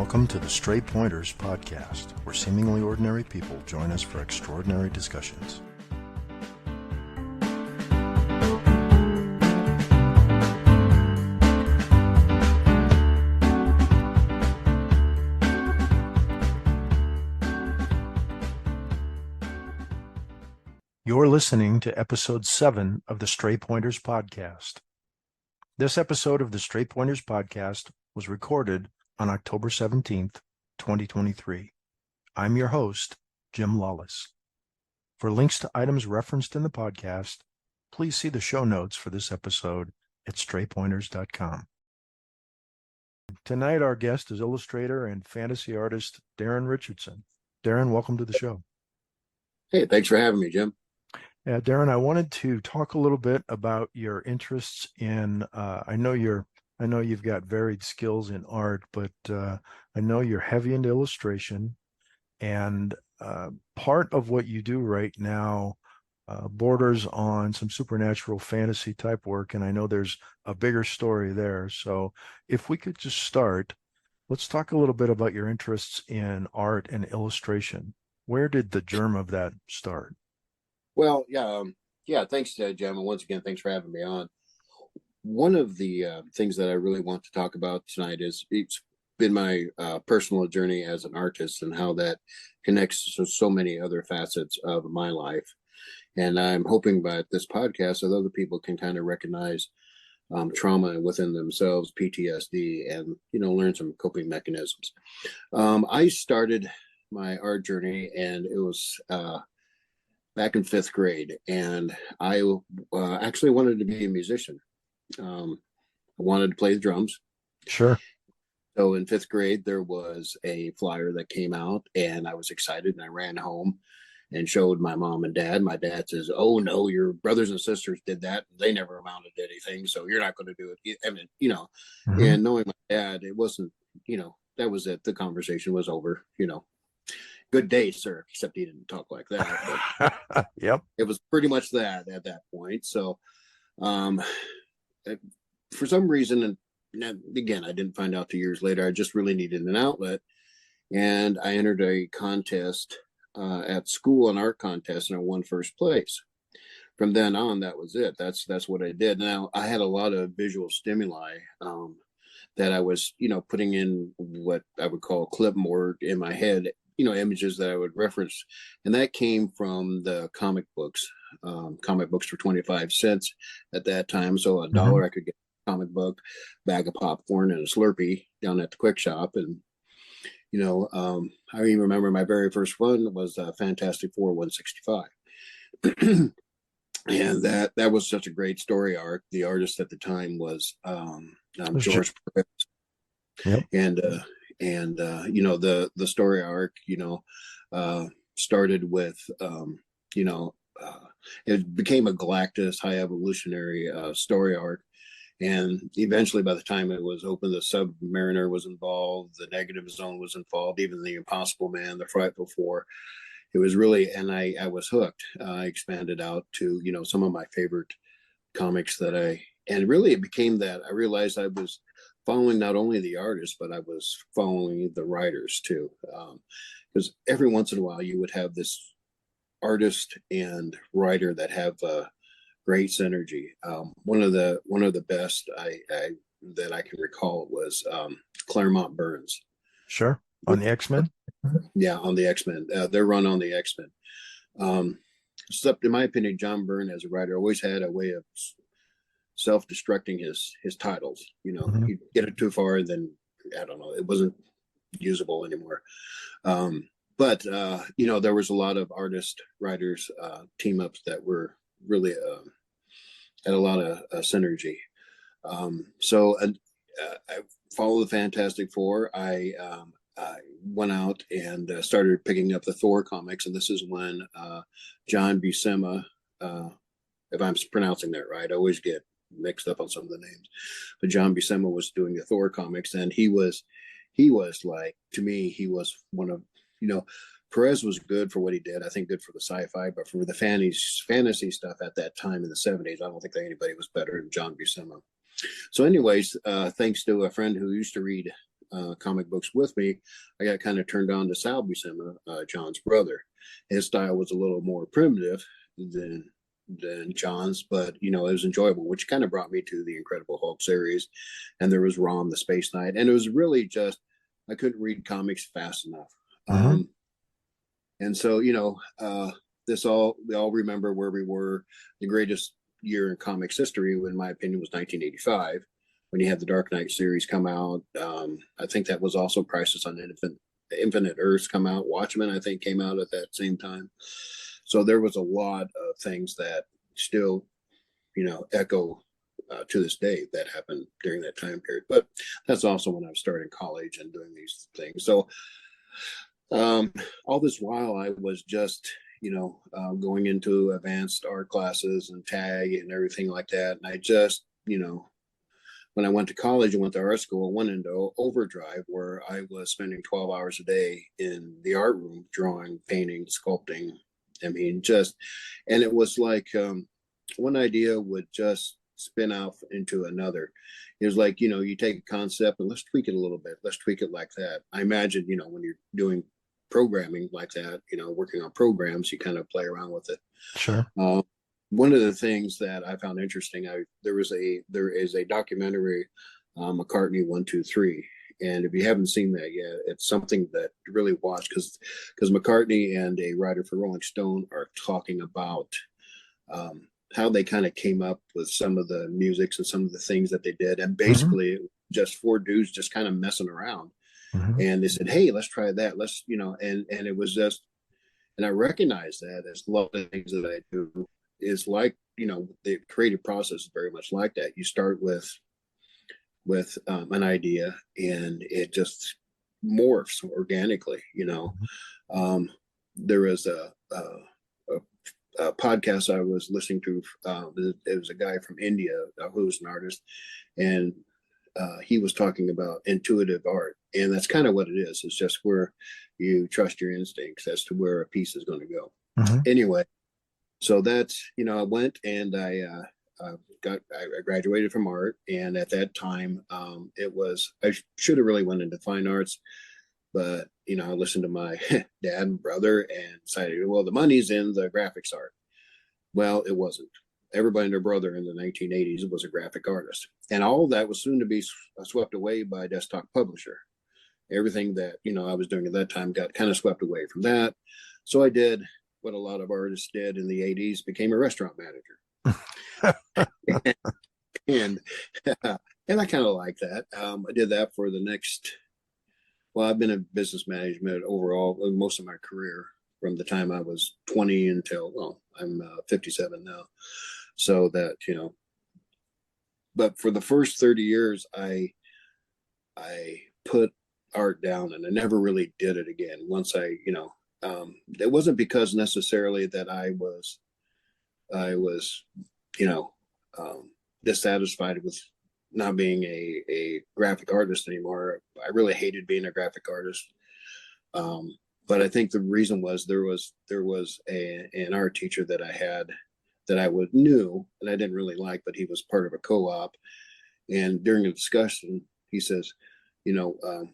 Welcome to the Stray Pointers podcast, where seemingly ordinary people join us for extraordinary discussions. You're listening to episode 7 of the Stray Pointers podcast. This episode of the Stray Pointers podcast was recorded on October 17th, 2023. I'm your host, Jim Lawless. For links to items referenced in the podcast, please see the show notes for this episode at straypointers.com. Tonight, our guest is illustrator and fantasy artist Daryn Richardson. Daryn, welcome to the show. Hey, thanks for having me, Jim. Yeah, Daryn, I wanted to talk a little bit about your interests in, I know you've got varied skills in art, but I know you're heavy into illustration, and part of what you do right now borders on some supernatural fantasy type work, and I know there's a bigger story there. So if we could just start, let's talk a little bit about your interests in art and illustration. Where did the germ of that start? Well, yeah, thanks, Jim, and once again, thanks for having me on. One of the things that I really want to talk about tonight is it's been my personal journey as an artist and how that connects to so many other facets of my life. And I'm hoping by this podcast that other people can kind of recognize trauma within themselves, PTSD, and, learn some coping mechanisms. I started my art journey, and it was back in 5th grade, and I actually wanted to be a musician. I wanted to play the drums. Sure. So in 5th grade, there was a flyer that came out, and I was excited, and I ran home and showed my mom and dad. My dad says, "Oh no, your brothers and sisters did that. They never amounted to anything, so you're not going to do it." I mean, and knowing my dad, it wasn't, that was it. The conversation was over, Good day, sir. Except he didn't talk like that. But Yep. It was pretty much that at that point. So, for some reason, and again, I didn't find out 2 years later, I just really needed an outlet. And I entered a contest at school, an art contest, and I won first place. From then on, that was it. That's what I did. Now, I had a lot of visual stimuli that I was, putting in what I would call clipboard in my head, images that I would reference. And that came from the comic books for 25 cents at that time. So $1, I could get a comic book, bag of popcorn, and a Slurpee down at the quick shop. And, I even remember my very first one was Fantastic Four 165. And that was such a great story arc. The artist at the time was George Perez. Yep. And the story arc, started with, it became a Galactus high evolutionary story arc. And eventually, by the time it was open, the Submariner was involved, the Negative Zone was involved, even the Impossible Man, the Frightful Four. It was really, and I was hooked. I expanded out to, some of my favorite comics and really it became that I realized I was following not only the artists, but I was following the writers too. Because every once in a while you would have this artist and writer that have great synergy. One of the best that I can recall was Claremont Burns. Sure. On the X-Men? Yeah, on the X-Men. Their run on the X-Men. Except in my opinion, John Byrne as a writer always had a way of self-destructing his titles. He'd get it too far, and then I don't know, it wasn't usable anymore. But there was a lot of artist writers team ups that were really had a lot of synergy. So I followed the Fantastic Four. I went out and started picking up the Thor comics, and this is when John Buscema, if I'm pronouncing that right, I always get mixed up on some of the names, but John Buscema was doing the Thor comics, and he was like, to me, he was one of, Perez was good for what he did. I think good for the sci-fi, but for the fantasy stuff at that time in the 70s, I don't think that anybody was better than John Buscema. So anyways, thanks to a friend who used to read comic books with me, I got kind of turned on to Sal Buscema, John's brother. His style was a little more primitive than John's, but it was enjoyable, which kind of brought me to the Incredible Hulk series. And there was Rom the Space Knight, and it was really just I couldn't read comics fast enough. Mhm. And so we all remember where we were. The greatest year in comics history, in my opinion, was 1985 when you had the Dark Knight series come out. I think that was also Crisis on Infinite Earths come out. Watchmen, I think, came out at that same time. So there was a lot of things that still, echo to this day that happened during that time period. But that's also when I was starting college and doing these things. So all this while I was just, going into advanced art classes and tag and everything like that. And I just, when I went to college and went to art school, went into overdrive where I was spending 12 hours a day in the art room, drawing, painting, sculpting. I mean, and it was like one idea would just spin out into another. It was like, you take a concept and let's tweak it a little bit. Let's tweak it like that. I imagine, when you're doing programming like that, working on programs, you kind of play around with it. Sure. One of the things that I found interesting, there is a documentary, McCartney 123, and if you haven't seen that yet, it's something that you really watch because McCartney and a writer for Rolling Stone are talking about how they kind of came up with some of the musics and some of the things that they did, and Mhm. basically just four dudes just kind of messing around, Mhm. and they said, "Hey, let's try that. Let's and it was just, and I recognize that as a lot of things that I do is like the creative process is very much like that. You start with an idea and it just morphs organically. There was a podcast I was listening to. It was a guy from India who's an artist, and he was talking about intuitive art, and that's kind of what it is. It's just where you trust your instincts as to where a piece is going to go. Mhm. Anyway, so that's I went and I graduated from art, and at that time it was I should have really went into fine arts, but I listened to my dad and brother and decided, well, the money's in the graphics art. Well, it wasn't. Everybody and their brother in the 1980s was a graphic artist, and all of that was soon to be swept away by desktop publisher. Everything that I was doing at that time got kind of swept away from that. So I did what a lot of artists did in the 80s, became a restaurant manager. and and I kind of like that. I did that for the next, well, I've been in business management overall most of my career from the time I was 20 until, well, I'm 57 now. So that, but for the first 30 years, I put art down and I never really did it again. Once it wasn't because necessarily that I was, you know, dissatisfied with not being a graphic artist anymore. I really hated being a graphic artist. But I think the reason was there was an art teacher that I had that I knew and I didn't really like, but he was part of a co-op. And during a discussion, he says,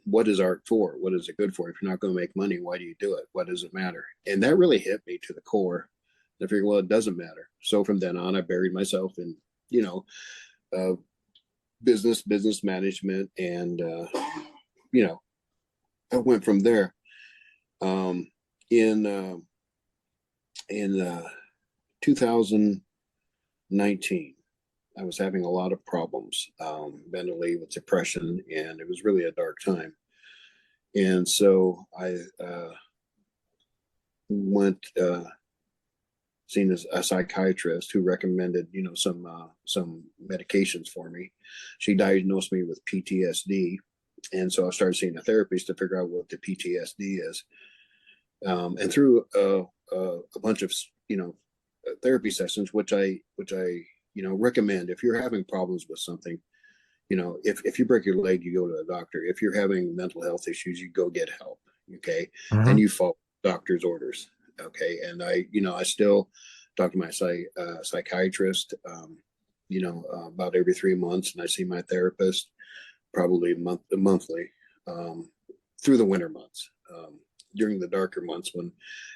what is art for? What is it good for? If you're not going to make money, why do you do it? What does it matter? And that really hit me to the core. I figured, well, it doesn't matter. So from then on, I buried myself in, uh, business management, and I went from there. Um, in 2019, I was having a lot of problems mentally with depression, and it was really a dark time. And so I went seen a psychiatrist who recommended, some medications for me. She diagnosed me with PTSD, and so I started seeing a therapist to figure out what the PTSD is. And through a bunch of therapy sessions, which I recommend if you're having problems with something. If you break your leg, you go to a doctor. If you're having mental health issues, you go get help. Okay, Mhm. and you follow doctor's orders. Okay, and I still talk to my psychiatrist. About every 3 months, and I see my therapist probably monthly. through the winter months. During the darker months when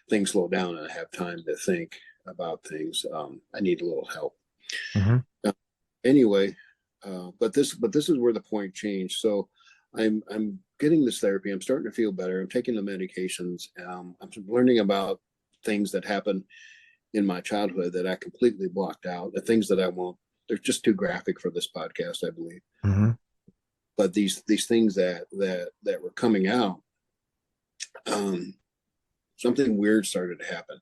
things slow down and I have time to think about things, I need a little help. Mm-hmm. Anyway, but this is where the point changed. So I'm getting this therapy. I'm starting to feel better. I'm taking the medications. I'm learning about things that happened in my childhood that I completely blocked out. The things that I won't. They're just too graphic for this podcast, I believe. Mm-hmm. But these things that were coming out, something weird started to happen.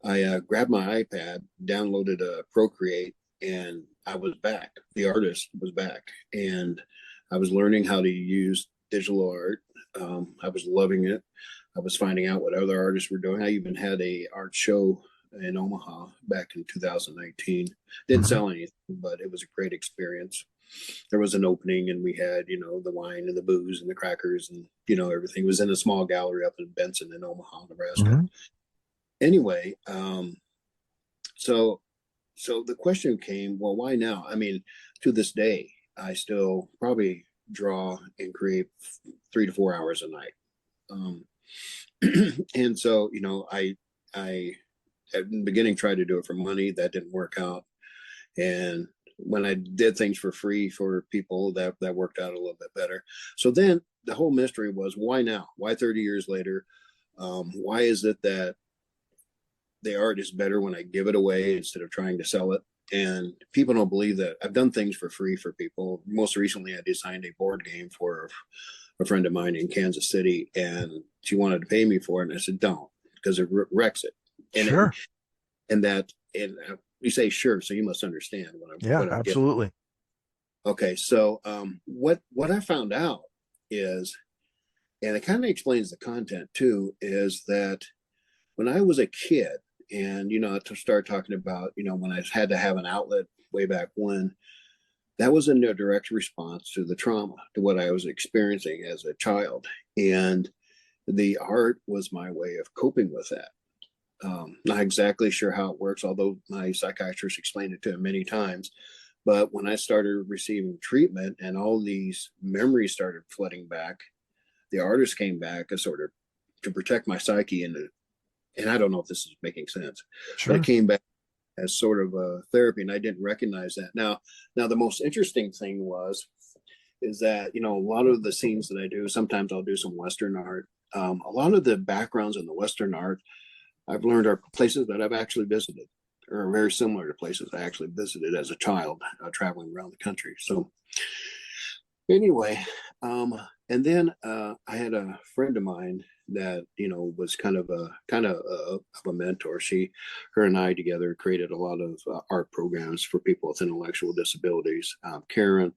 I grabbed my iPad, downloaded a Procreate, and I was back. The artist was back, and I was learning how to use digital art. I was loving it. I was finding out what other artists were doing. I even had a art show in Omaha back in 2019. Didn't Mm-hmm. sell anything, but it was a great experience. There was an opening, and we had, the wine and the booze and the crackers, and everything. It was in a small gallery up in Benson in Omaha, Nebraska. Mm-hmm. Anyway, so the question came, well, why now? I mean, to this day, I still probably draw and create 3 to 4 hours a night. And so, I at the beginning tried to do it for money. That didn't work out. And when I did things for free for people, that worked out a little bit better. So then the whole mystery was, why now? Why 30 years later? Why is it that the art is better when I give it away instead of trying to sell it? And people don't believe that. I've done things for free for people. Most recently, I designed a board game for a friend of mine in Kansas City, and she wanted to pay me for it. And I said, don't, because it wrecks it. And Sure. and you say, sure. So you must understand Yeah, what I'm absolutely. getting. Okay. So, what I found out is, and it kind of explains the content too, is that when I was a kid, and to start talking about, when I had to have an outlet way back when, that was in a direct response to the trauma, to what I was experiencing as a child. And the art was my way of coping with that. Not exactly sure how it works, although my psychiatrist explained it to him many times. But when I started receiving treatment and all these memories started flooding back, the artist came back as sort of to protect my psyche. And I don't know if this is making sense, but it Sure. came back as sort of a therapy, and I didn't recognize that. Now the most interesting thing is that, a lot of the scenes that I do, sometimes I'll do some Western art. A lot of the backgrounds in the Western art I've learned are places that I've actually visited, or are very similar to places I actually visited as a child, traveling around the country. So anyway, and then I had a friend of mine that was kind of a mentor. Her and I together created a lot of art programs for people with intellectual disabilities. Carolyn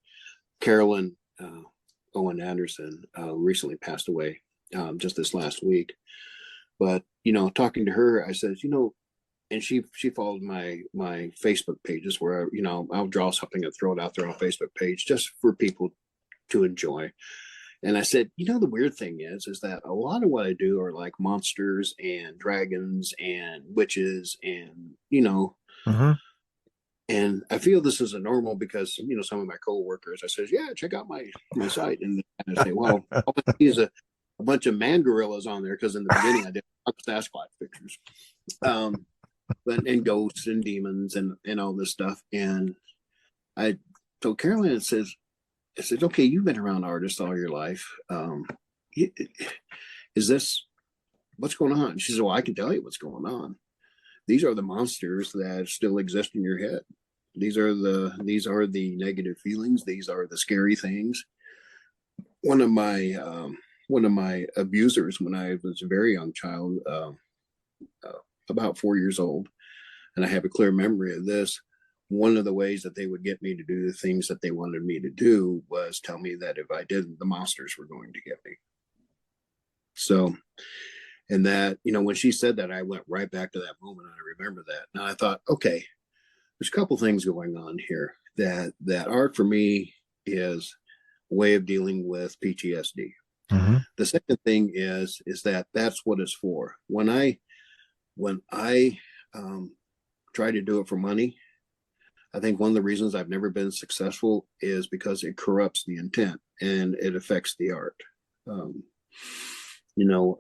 Owen Anderson recently passed away just this last week. But talking to her, I said, and she followed my Facebook pages where I'll draw something and throw it out there on Facebook page just for people to enjoy. And I said, the weird thing is that a lot of what I do are like monsters and dragons and witches and Mm-hmm. and I feel this is a normal because some of my coworkers, I says, yeah, check out my site, and they say, well, all I see is a bunch of man gorillas on there, because in the beginning I did Sasquatch pictures, and ghosts and demons and all this stuff. And I told Carolyn, I said, okay, you've been around artists all your life. Is this what's going on? She said, well, I can tell you what's going on. These are the monsters that still exist in your head. These are the negative feelings. These are the scary things. One of my abusers, when I was a very young child, about 4 years old, and I have a clear memory of this. One of the ways that they would get me to do the things that they wanted me to do was tell me that if I didn't, the monsters were going to get me. So, and that, when she said that, I went right back to that moment, and I remember that. And I thought, okay, there's a couple things going on here. That art for me is a way of dealing with PTSD. Mm-hmm. The second thing is that that's what it's for. When I try to do it for money, I think one of the reasons I've never been successful is because it corrupts the intent and it affects the art. Um, you know,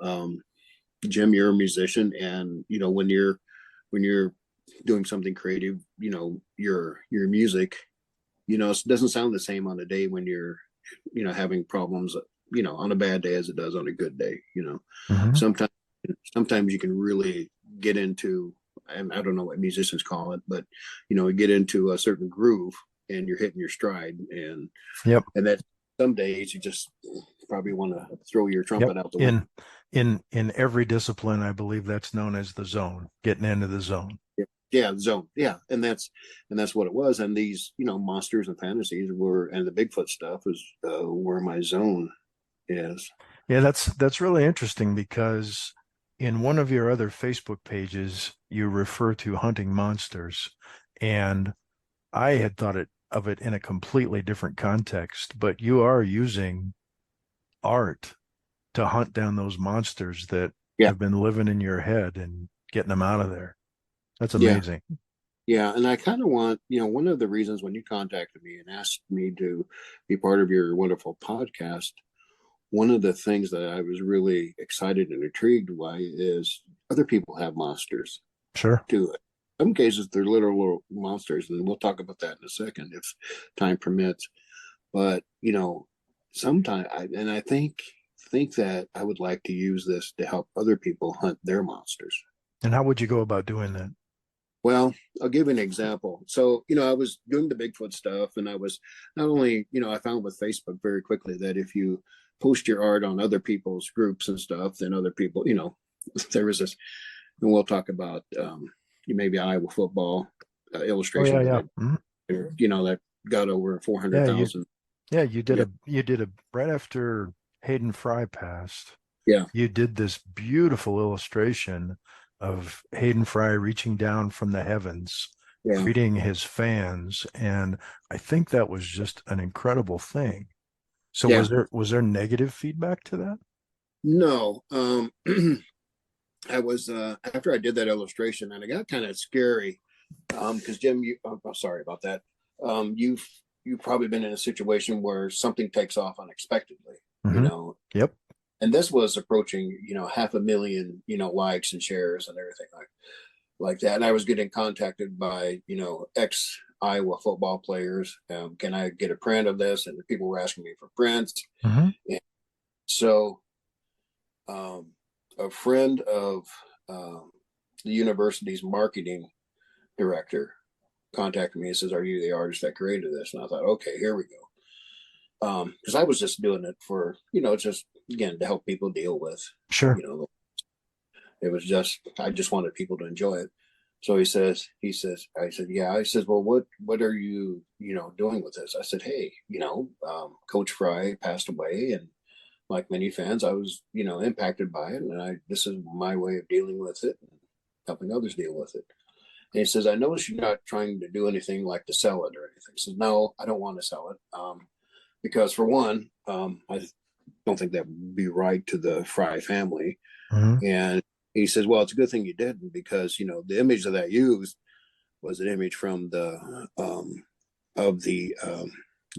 Jim, you're a musician, and when you're doing something creative, your music, it doesn't sound the same on a day when you're, having problems, on a bad day as it does on a good day. Hmm. Sometimes sometimes you can really get into, and I don't know what musicians call it, but get into a certain groove and you're hitting your stride, Yep. and that some days you just probably want to throw your Yep. trumpet out the window. In every discipline, I believe that's known as the zone, getting into the zone. Yeah, zone. Yeah, and that's what it was. And these, monsters and fantasies were, and the Bigfoot stuff is where my zone is. Yeah, that's really interesting because in one of your other Facebook pages, you refer to hunting monsters, and I had thought of it in a completely different context, but you are using art to hunt down those monsters that Yeah, have been living in your head and getting them out of there. That's yeah, amazing. yeah. And I kind of want, one of the reasons when you contacted me and asked me to be part of your wonderful podcast, one of the things that I was really excited and intrigued by is other people have monsters Sure. too. In some cases, they're literal monsters, and we'll talk about that in a second if time permits. But sometimes, and I think that I would like to use this to help other people hunt their monsters. And how would you go about doing that? Well, I'll give you an example. So, I was doing the Bigfoot stuff, and I was not only, I found with Facebook very quickly that if you post your art on other people's groups and stuff, then other people, there was this, and we'll talk about maybe Iowa football Oh yeah, illustration that yeah. Mhm. that got over Yeah, you 400,000. yeah, Yeah, you did a right after Hayden Fry passed, yeah, you did this beautiful illustration of Hayden Fry reaching down from the heavens, yeah, greeting his fans, and I think that was just an incredible thing. So yeah. was there negative feedback to that? No, I was after I did that illustration, and it got kind of scary because Jim, I'm sorry about that. You've probably been in a situation where something takes off unexpectedly, you Hmm. know, Yep. and this was approaching 500,000 likes and shares and everything like that. And I was getting contacted by ex Iowa football players. Can I get a print of this? And the people were asking me for prints. Hmm. And so um, a friend of um, the university's marketing director contacted me and says, "Are you the artist that created this?" And I thought, okay, here we go. Because I was just doing it for, just again to help people deal with, Sure. you know, it was just I just wanted people to enjoy it. So I said, yeah. I said, well, what are you, doing with this? I said, hey, Coach Fry passed away, and like many fans, I was, impacted by it, and this is my way of dealing with it and helping others deal with it. And he says, I notice you're not trying to do anything like to sell it or anything. He says, no, I don't want to sell it. Because for one, I don't think that would be right to the Fry family. Hmm. And he says, well, it's a good thing you didn't, because, the image that I used was an image from the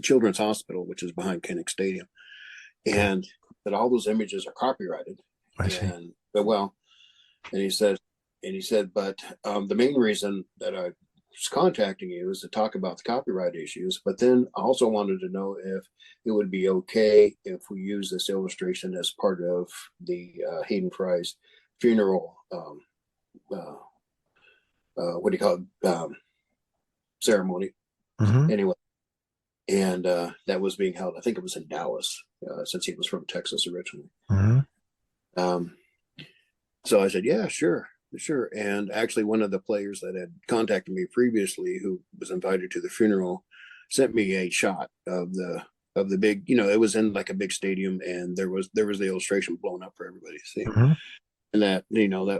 Children's Hospital, which is behind Kinnick Stadium. Okay. And that all those images are copyrighted. I see. And, but well, and he said, but the main reason that I was contacting you is to talk about the copyright issues. But then I also wanted to know if it would be okay if we use this illustration as part of the Hayden Fry's funeral. Uh, what do you call it? Ceremony. Hmm. Anyway, and that was being held. I think it was in Dallas, since he was from Texas originally. Hmm. Um, So I said, yeah, sure, sure. And actually, one of the players that had contacted me previously, who was invited to the funeral, sent me a shot of the big. It was in like a big stadium, and there was the illustration blown up for everybody to see, Hmm. and that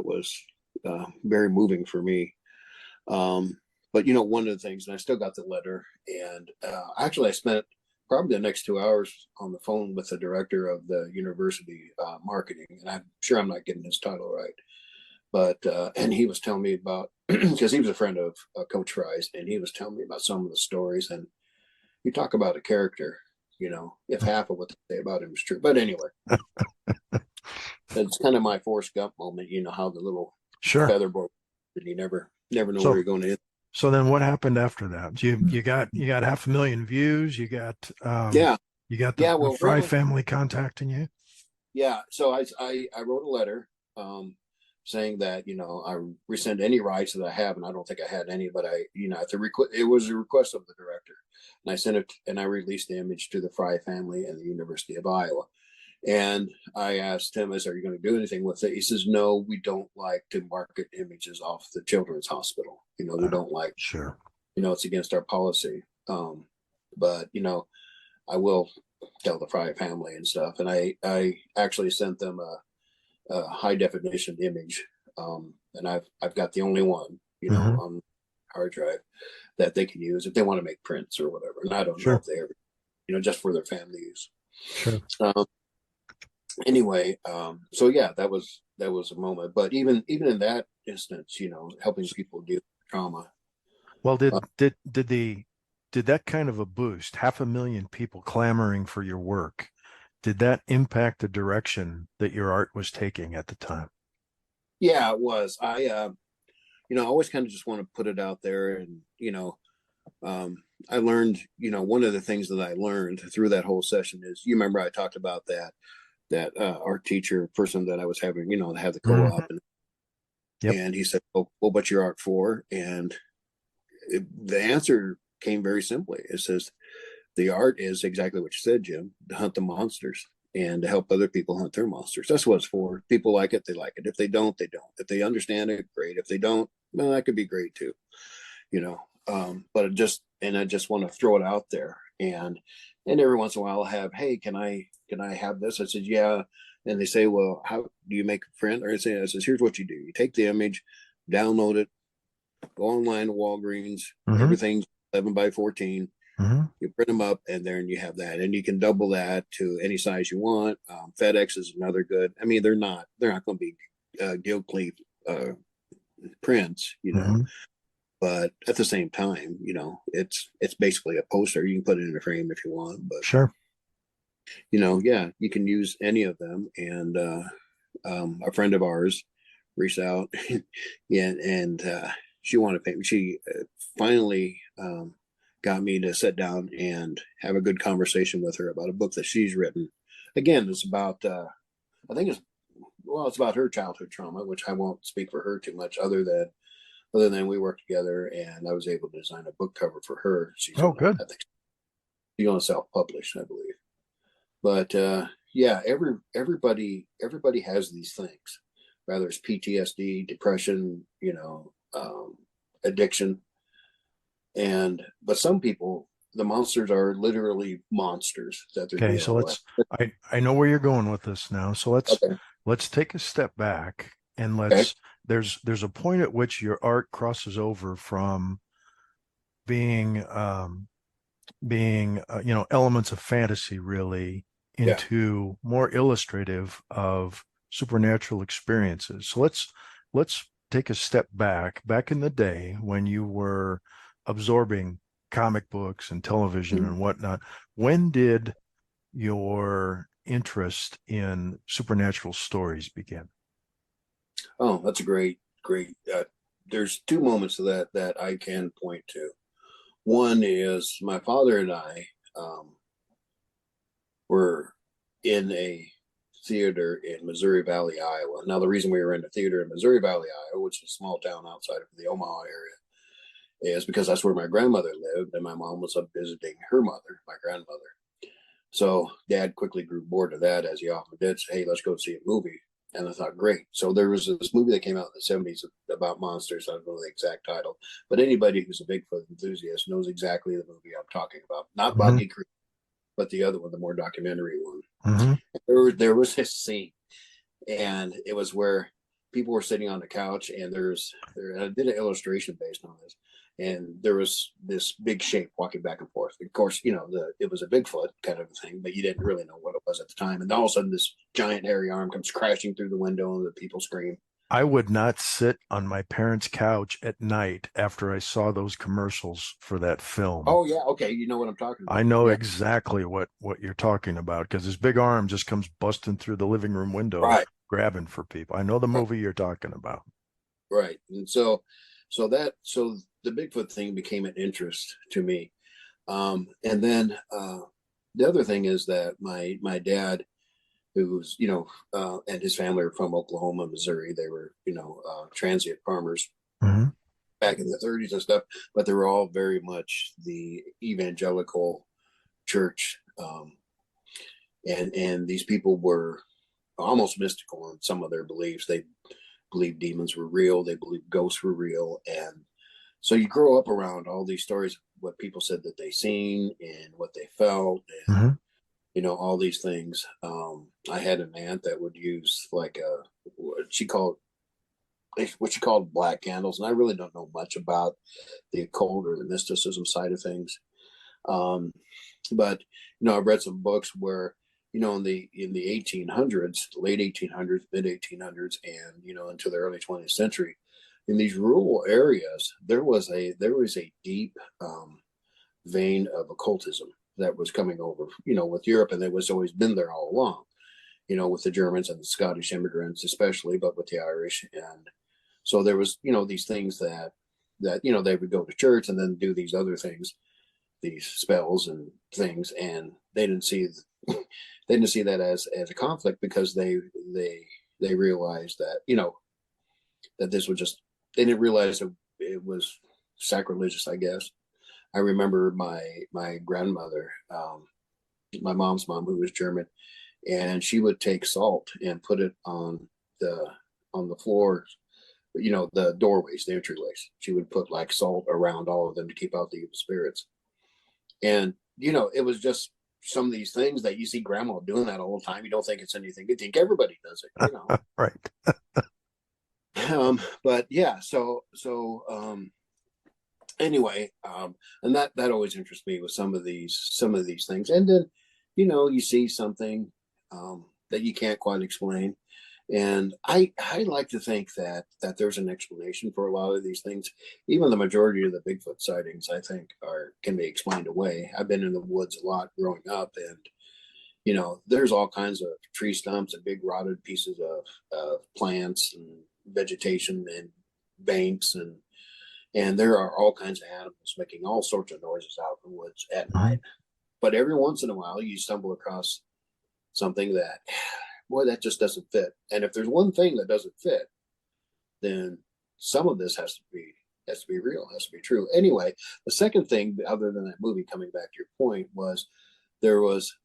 was very moving for me. Um, but one of the things, and I still got the letter, and actually, I spent probably the next 2 hours on the phone with the director of the university marketing, and I'm sure I'm not getting his title right, but and he was telling me about because he was a friend of Coach Fry's, and he was telling me about some of the stories, and you talk about a character, if half of what they say about him is true. But anyway, it's kind of my Forrest Gump moment, how the little Sure. feather boy, and you never know where So you're going to end. so then what happened after that? You got 500,000 views, Yeah. you got Yeah. the Well, Fry really, family contacting you? yeah. So I wrote a letter, saying that, I rescind any rights that I have, and I don't think I had any, but it was a request of the director, and I sent it, and I released the image to the Fry family and the University of Iowa. And I asked him, "Are you going to do anything with it?" He says, "No, we don't like to market images off the children's hospital. We don't like, Sure. it's against our policy. But I will tell the Fry family and stuff." And I actually sent them a high definition image, and I've got the only one, Hmm. on hard drive that they can use if they want to make prints or whatever. And I don't know Sure. if they ever, just for their family use. Sure. Um, anyway, so yeah, that was a moment. But even in that instance, helping people deal with trauma. Well, Uh, did that kind of a boost, 500,000 people clamoring for your work, did that impact the direction that your art was taking at the time? yeah, it was. I always kind of just want to put it out there, and I learned, one of the things that I learned through that whole session is, you remember I talked about that art teacher person that I was having, to have the Mhm. co-op, Yep. and he said, well, what's your art for? And the answer came very simply. It says, the art is exactly what you said, Jim, to hunt the monsters and to help other people hunt their monsters. That's what it's for. People like it, they like it. If they don't, they don't. If they understand it, great. If they don't, well, that could be great too, but I just want to throw it out there. And every once in a while I'll have, hey, can I have this? I said, yeah. And they say, well, how do you make a print? Or I says, here's what you do. You take the image, download it, go online to Walgreens, Hmm. everything's 11 by 14. Hmm. You print them up, and then you have that, and you can double that to any size you want. FedEx is another good. I mean, they're not going to be gilt cleat prints, Hmm. but at the same time, it's basically a poster. You can put it in a frame if you want, but Sure. yeah, you can use any of them. And a friend of ours reached out, and she wanted to pay. She finally got me to sit down and have a good conversation with her about a book that she's written. Again, it's about I think it's about her childhood trauma, which I won't speak for her too much, other than we worked together, and I was able to design a book cover for her. Oh, good. I think she's gonna self-publish, I believe. But yeah, everybody has these things, whether it's PTSD, depression, addiction, but some people, the monsters are literally monsters that they're Okay, so dealing with. I know where you're going with this now. So Okay. let's take a step back and Okay. there's a point at which your art crosses over from being elements of fantasy really Yeah. into more illustrative of supernatural experiences. So let's take a step back in the day when you were absorbing comic books and television Mhm. and whatnot. When did your interest in supernatural stories begin? Oh, that's a great. There's two moments of that I can point to. One is my father and I were in a theater in Missouri Valley, Iowa. Now, the reason we were in a theater in Missouri Valley, Iowa, which is a small town outside of the Omaha area, is because that's where my grandmother lived, and my mom was up visiting her mother, my grandmother. So Dad quickly grew bored of that, as he often did. Say, "Hey, let's go see a movie." And I thought, great. So there was this movie that came out in the '70s about monsters. I don't know the exact title, but anybody who's a Bigfoot enthusiast knows exactly the movie I'm talking about. Not Mm-hmm. Boggy Creek, but the other one, the more documentary one. Mm-hmm. There was this scene, and it was where people were sitting on the couch, and I did an illustration based on this, and there was this big shape walking back and forth. Of course, it was a Bigfoot kind of a thing, but you didn't really know what it was at the time. And all of a sudden, this giant hairy arm comes crashing through the window, and the people scream. I would not sit on my parents' couch at night after I saw those commercials for that film. Oh yeah, okay, you know what I'm talking I about. know Yeah, exactly what you're talking about because his big arm just comes busting through the living room window, right, grabbing for people. I know the right, movie you're talking about. right. And so the Bigfoot thing became an interest to me. And then the other thing is that my dad, who's and his family are from Oklahoma, Missouri. They were transient farmers Mhm. back in the 30s and stuff, but they were all very much the evangelical church. And these people were almost mystical in some of their beliefs. They believed demons were real. They believed ghosts were real. And so you grow up around all these stories, what people said that they seen and what they felt, and Mhm. all these things. I had an aunt that would use like a what she called black candles, and I really don't know much about the occult or the mysticism side of things. Um, but I've read some books where in the 1800s, late 1800s, mid 1800s, and into the early 20th century, in these rural areas, there was a deep vein of occultism that was coming over, with Europe, and it was always been there all along, with the Germans and the Scottish immigrants, especially, but with the Irish. And so there was, these things that they would go to church and then do these other things, these spells and things, and they didn't see that as a conflict because they realized that that this was just they didn't realize it was sacrilegious, I guess. I remember my grandmother, my mom's mom, who was German, and she would take salt and put it the on the floor, the doorways, the entryways. She would put like salt around all of them to keep out the evil spirits. And it was just some of these things that you see grandma doing that all the time. You don't think it's anything. You think everybody does it. Right. But yeah, anyway, and that always interests me with some of these things. And then you see something that you can't quite explain, and I like to think that there's an explanation for a lot of these things. Even the majority of the Bigfoot sightings, I think, are can be explained away. I've been in the woods a lot growing up, and there's all kinds of tree stumps and big rotted pieces of plants and vegetation and banks, and there are all kinds of animals making all sorts of noises out in the woods at Mhm. night. But every once in a while, you stumble across something that, boy, that just doesn't fit. And if there's one thing that doesn't fit, then some of this has to be real, has to be true. Anyway, the second thing, other than that movie, coming back to your point, was there was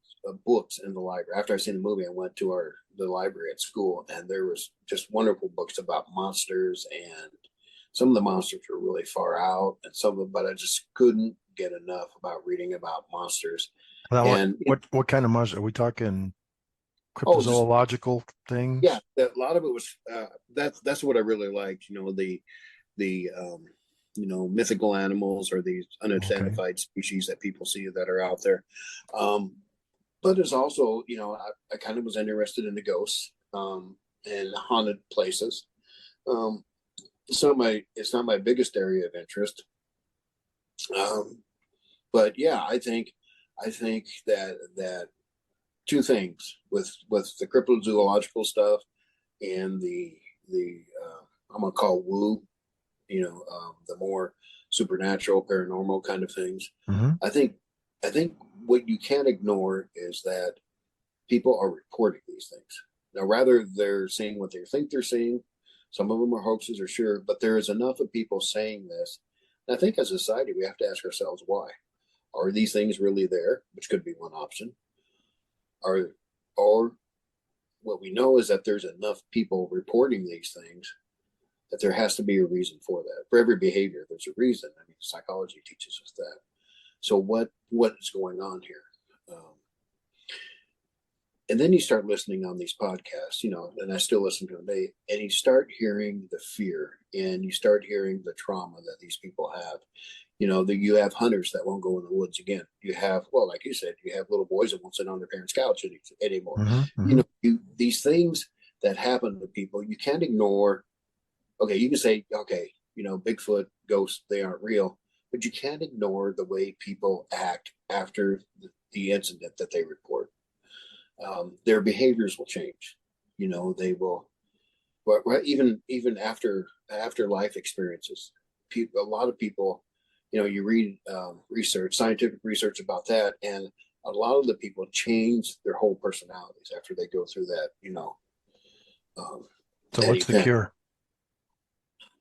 books in the library. After I seen the movie, I went to the library at school, and there was just wonderful books about monsters, and some of the monsters were really far out, and some of them, but I just couldn't get enough about reading about monsters. Now, what And what what kind of monster are we talking? just Cryptozoological yeah, things? a lot of it was that's what I really liked. The mythical animals or these Okay. unidentified species that people see that are out there. Um, but it's also, I kind of was interested in the ghosts and haunted places. Um, it's not my biggest area of interest, um, but yeah, I think that two things with the cryptozoological stuff and the I'm gonna call woo, the more supernatural, paranormal kind of things. Hmm. I think what you can't ignore is that people are reporting these things. Now, rather they're seeing what they think they're seeing. Some of them are hoaxes, or sure, but there is enough of people saying this. And I think as a society, we have to ask ourselves why. Are these things really there? Which could be one option. Or what we know is that there's enough people reporting these things that there has to be a reason for that. For every behavior, there's a reason. I mean, psychology teaches us that. So what is going on here? And then you start listening on these podcasts, and I still listen to them today, and you start hearing the fear and you start hearing the trauma that these people have. That you have hunters that won't go in the woods again. You have, well, like you said, you have little boys that won't sit on their parents' couch anymore. Hmm. Hmm. These things that happen to people, you can't ignore okay, you can say, okay, Bigfoot, ghosts, they aren't real, but you can't ignore the way people act after the incident that they report. Their behaviors will change. They will, but even after life experiences, a lot of people, you read scientific research about that, and a lot of the people change their whole personalities after they go through that, So that what's the event. cure?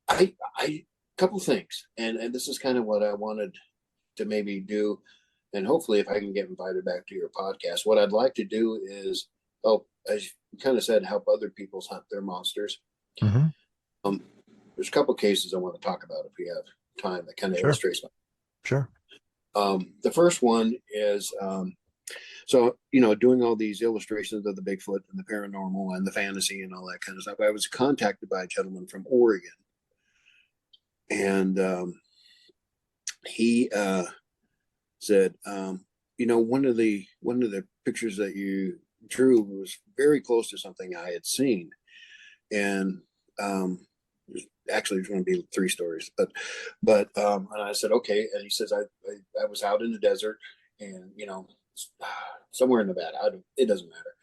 I couple things, and this is kind of what I wanted to maybe do, and hopefully, if I can get invited back to your podcast, what I'd like to do is help, as you kind of said, help other people hunt their monsters. Mm-hmm. Um, there's a couple cases I want to talk about if we have time that kind of Sure. illustrates. Sure. The first one is so doing all these illustrations of the Bigfoot and the paranormal and the fantasy and all that kind of stuff. I was contacted by a gentleman from Oregon, and he said, one of the pictures that you drew was very close to something I had seen, and actually it's going to be three stories, but and I said okay, and he says I was out in the desert, and somewhere in Nevada, it doesn't matter,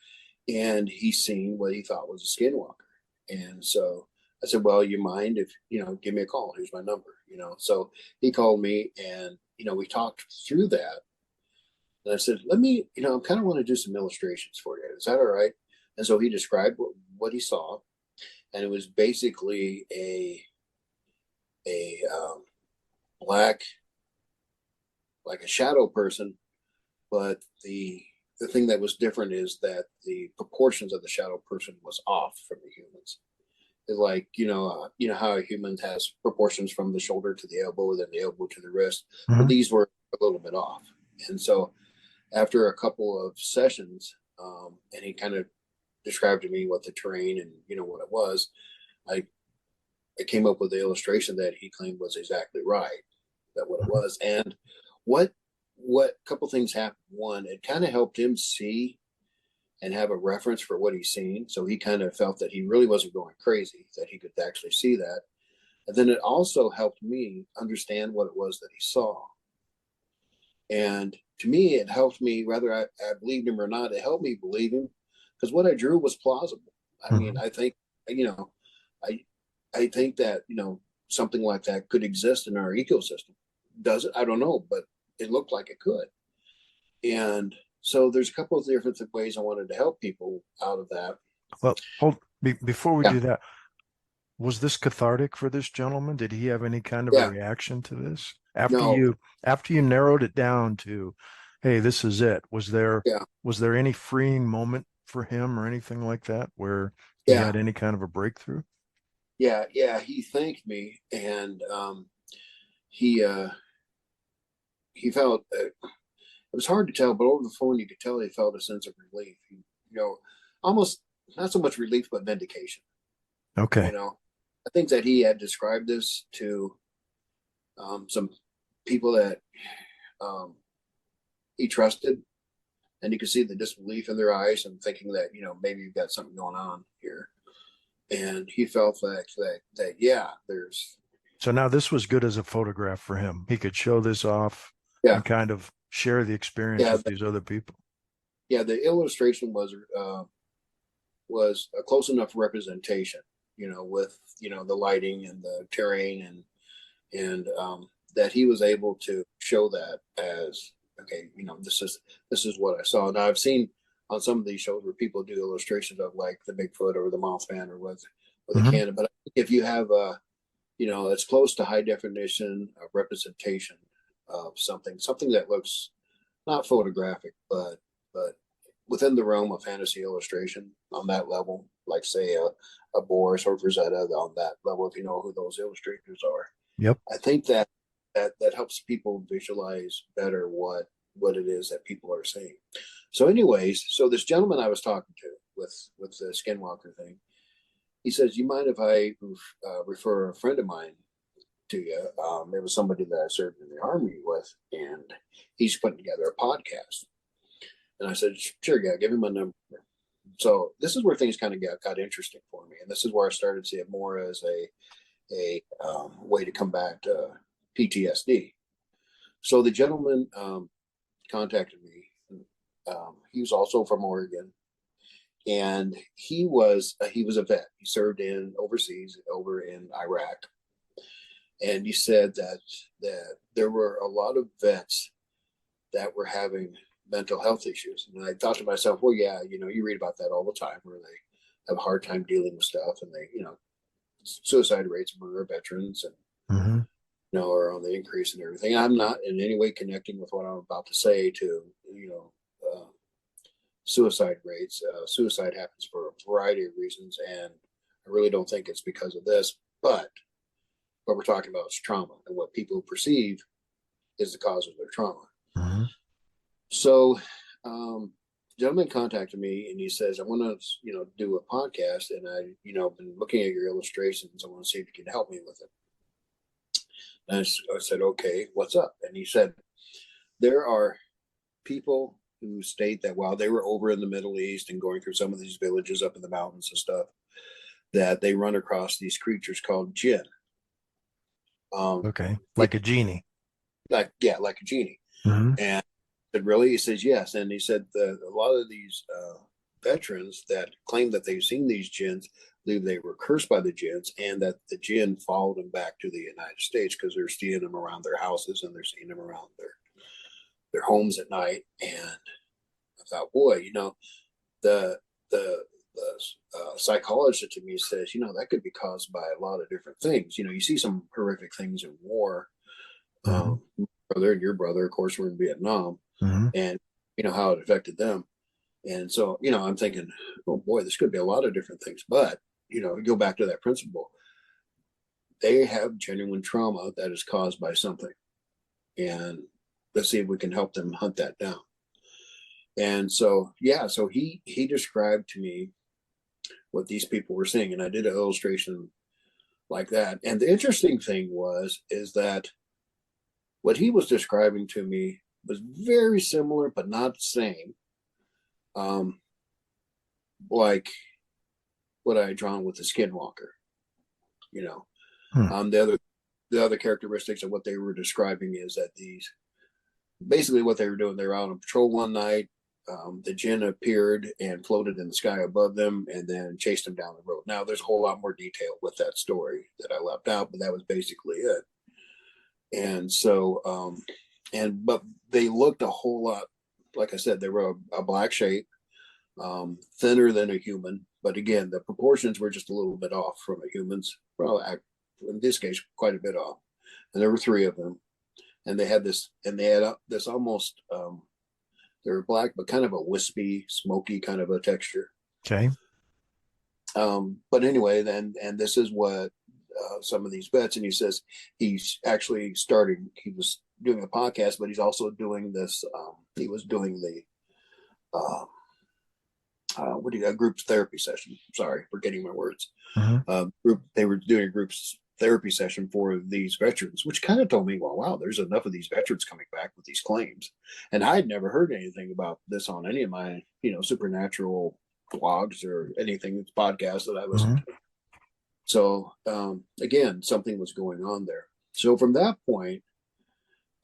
and he seen what he thought was a skinwalker, and so I said, well, you mind if give me a call? Here's my number, so he called me, and we talked through that. And I said, let me, I kind of want to do some illustrations for you. Is that all right? And so he described what he saw, and it was basically a black, like a shadow person, but the thing that was different is that the proportions of the shadow person was off from the humans. It's like how a human has proportions from the shoulder to the elbow, then the elbow to the wrist. Well, Mm-hmm. these were a little bit off, and so after a couple of sessions, and he kind of described to me what the terrain and what it was, I I came up with the illustration that he claimed was exactly right, that what it Mm-hmm. was. And what couple things happened. One, it kind of helped him see and have a reference for what he's seen. So he kind of felt that he really wasn't going crazy, that he could actually see that. And then it also helped me understand what it was that he saw. And to me, it helped me, whether I believed him or not, it helped me believe him because what I drew was plausible. I mean, Mm-hmm. I think, I, I think that, something like that could exist in our ecosystem. Does it? I don't know, but it looked like it could. And so there's a couple of different ways I wanted to help people out of that. Well, before we Yeah. do that, was this cathartic for this gentleman? Did he have any kind of a Yeah. reaction to this No. after you narrowed it down to, hey, this is it? Yeah. Was there any freeing moment for him or anything like that where he Yeah. had any kind of a breakthrough? Yeah. Yeah. He thanked me, and he uh, he felt it was hard to tell, but over the phone you could tell he felt a sense of relief. Almost not so much relief, but vindication. Okay. I think that he had described this to some people that um, he trusted, and you could see the disbelief in their eyes and thinking that maybe you've got something going on here. And he felt that yeah, there's So now this was good as a photograph for him. He could show this off yeah, and kind of share the experience yeah, with these other people. yeah. The illustration was a close enough representation, with the lighting and the terrain, and that he was able to show that as okay, this is what I saw. Now I've seen on some of these shows where people do illustrations of like the Bigfoot or the Mothman or the Mm-hmm. cannon, but if you have it's close to high definition representation of something that looks not photographic, but within the realm of fantasy illustration on that level, like say a Boris or Rosetta on that level, if you know who those illustrators are. Yep. I think that helps people visualize better what it is that people are seeing. So, anyways, so this gentleman I was talking to with the Skinwalker thing, he says, "You mind if I refer a friend of mine to you? It was somebody that I served in the army with, and he's putting together a podcast." And I said, "Sure, yeah, give him my number." So this is where things kind of got interesting for me, and this is where I started to see it more as a way to combat PTSD. So the gentleman contacted me. He was also from Oregon, and he was a vet. He served in overseas over in Iraq, and he said that there were a lot of vets that were having mental health issues. And I thought to myself, well, yeah, you read about that all the time, where they have a hard time dealing with stuff, and they, suicide rates among our veterans, and Mm-hmm. are on the increase and everything. I'm not in any way connecting with what I'm about to say to uh, suicide rates. Suicide happens for a variety of reasons, and I really don't think it's because of this. But what we're talking about is trauma, and what people perceive is the cause of their trauma. Mm-hmm. So, gentleman contacted me, and he says, "I want to, do a podcast, and been looking at your illustrations. I want to see if you can help me with it." And I said, "Okay, what's up?" And he said, "There are people who state that while they were over in the Middle East and going through some of these villages up in the mountains and stuff, that they run across these creatures called jinn. Okay. Like a genie. Like a genie." Mm-hmm. And I said, "Really?" He says, "Yes." And he said that a lot of these veterans that claim that they've seen these jinns believe they were cursed by the jinns, and that the jinn followed them back to the United States because they're seeing them around their houses, and they're seeing them around their homes at night. And I thought, boy, the psychologist to me says, that could be caused by a lot of different things. You see some horrific things in war. Mm-hmm. Brother and your brother, of course, were in Vietnam, Mm-hmm. and how it affected them. And so, I'm thinking, oh boy, this could be a lot of different things. But, go back to that principle. They have genuine trauma that is caused by something. And let's see if we can help them hunt that down. And so, yeah, so he described to me what these people were seeing, and I did an illustration like that. And the interesting thing is that what he was describing to me was very similar, but not the same. Like what I had drawn with the Skinwalker, you know. Hmm. The other characteristics of what they were describing is that basically what they were doing, they were out on patrol one night. The jinn appeared and floated in the sky above them, and then chased them down the road. Now, there's a whole lot more detail with that story that I left out, but that was basically it. And so, but they looked a whole lot, like I said, they were a black shape, thinner than a human. But again, the proportions were just a little bit off from a human's. Well, in this case, quite a bit off. And there were three of them, and they had this almost. They were black, but kind of a wispy, smoky kind of a texture. Okay. But anyway, then, and this is what some of these vets, and he says he's actually starting. He was doing a podcast, but he's also doing this. He was doing the group therapy session. Sorry, forgetting my words. Mm-hmm. They were doing a group therapy session for these veterans, which kind of told me, well, wow, there's enough of these veterans coming back with these claims. And I had never heard anything about this on any of my, supernatural blogs or anything, podcasts that I listened to. So again, something was going on there. So from that point,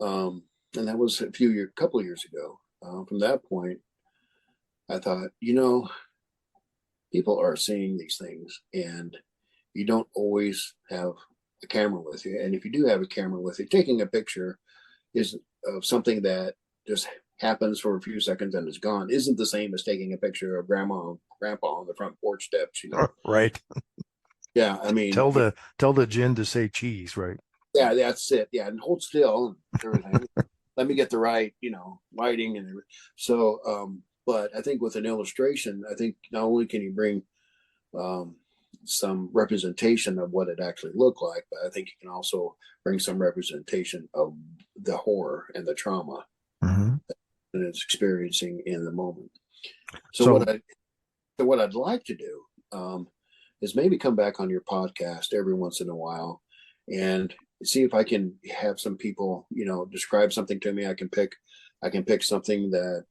and that was a couple of years ago. From that point, I thought, people are seeing these things, and you don't always have a camera with you. And if you do have a camera with you, taking a picture is of something that just happens for a few seconds and is gone, isn't the same as taking a picture of grandma and grandpa on the front porch steps, Right. Yeah, I mean, Tell the gin to say cheese, right? yeah, that's it. Yeah, and hold still and everything. Let me get the right, lighting and everything. So, but I think with an illustration, I think not only can you bring some representation of what it actually looked like, but I think you can also bring some representation of the horror and the trauma Mm-hmm. that it's experiencing in the moment. So, So, what I'd like to do is maybe come back on your podcast every once in a while and see if I can have some people, describe something to me. I can pick something that,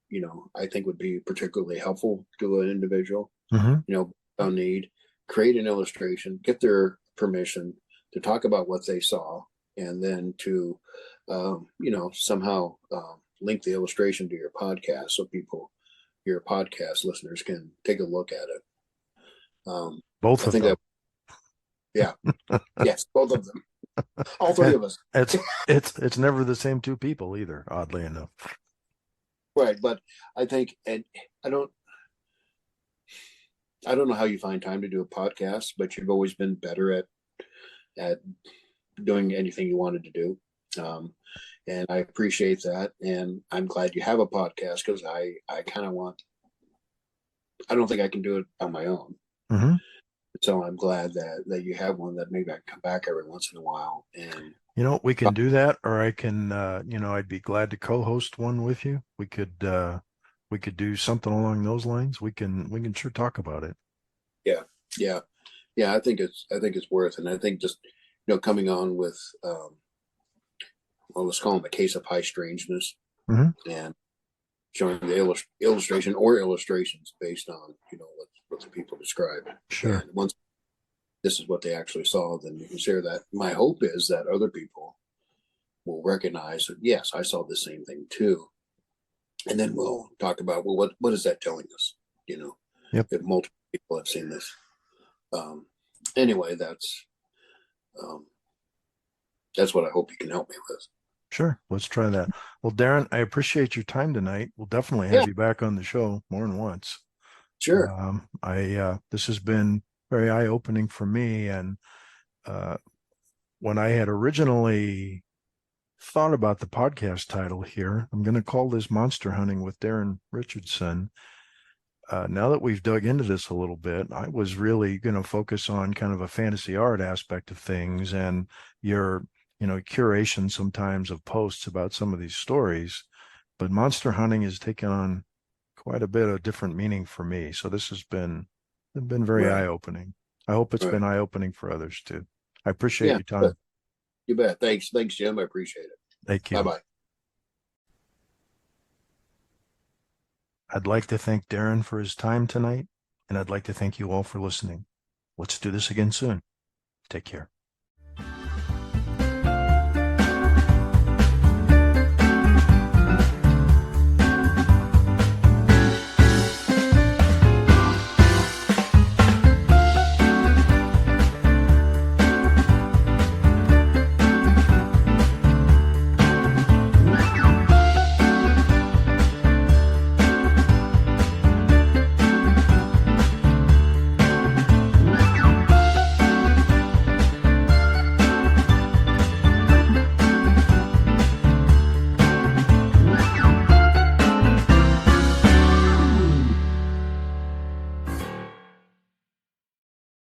I think would be particularly helpful to an individual, mm-hmm. on need, create an illustration, get their permission talk about what they saw, and then to somehow link the illustration to your podcast so your podcast listeners can take a look at it. Both I of think them. that, yeah, yes, both of them, all three of us. It's never the same two people either, oddly enough. Right, but I think, and I don't know how you find time to do a podcast, but you've always been better at doing anything you wanted to do. And I appreciate that. And I'm glad you have a podcast, because I kind of I don't think I can do it on my own. Mm-hmm. So I'm glad that you have one that maybe I can come back every once in a while. And We can do that, or I can, I'd be glad to co-host one with you. We could do something along those lines. We can sure talk about it. yeah, yeah, yeah. I think it's worth, and I think just coming on with well, let's call them a case of high strangeness, Mm-hmm. and showing the illustration or illustrations based on what the people describe. Sure. And once this is what they actually saw, then you can share that. My hope is that other people will recognize that, yes, I saw the same thing too, and then we'll talk about, well, what is that telling us? Yep. If multiple people have seen this. Anyway, that's what I hope you can help me with. Sure. Let's try that. Well, Daryn, I appreciate your time tonight. We'll definitely Yeah, have you back on the show more than once. sure. I this has been very eye-opening for me, and uh, when I had originally thought about the podcast title here, I'm going to call this Monster Hunting with Daryn Richardson. Now that we've dug into this a little bit, I was really going to focus on kind of a fantasy art aspect of things and your, curation sometimes of posts about some of these stories. But monster hunting has taken on quite a bit of different meaning for me. So this has been very Right, eye-opening. I hope it's right. been eye-opening for others too. I appreciate Yeah, your time. you bet. Thanks, Jim. I appreciate it. Thank Bye you. bye. I'd like to thank Daryn for his time tonight, and I'd like to thank you all for listening. Let's do this again soon. Take care.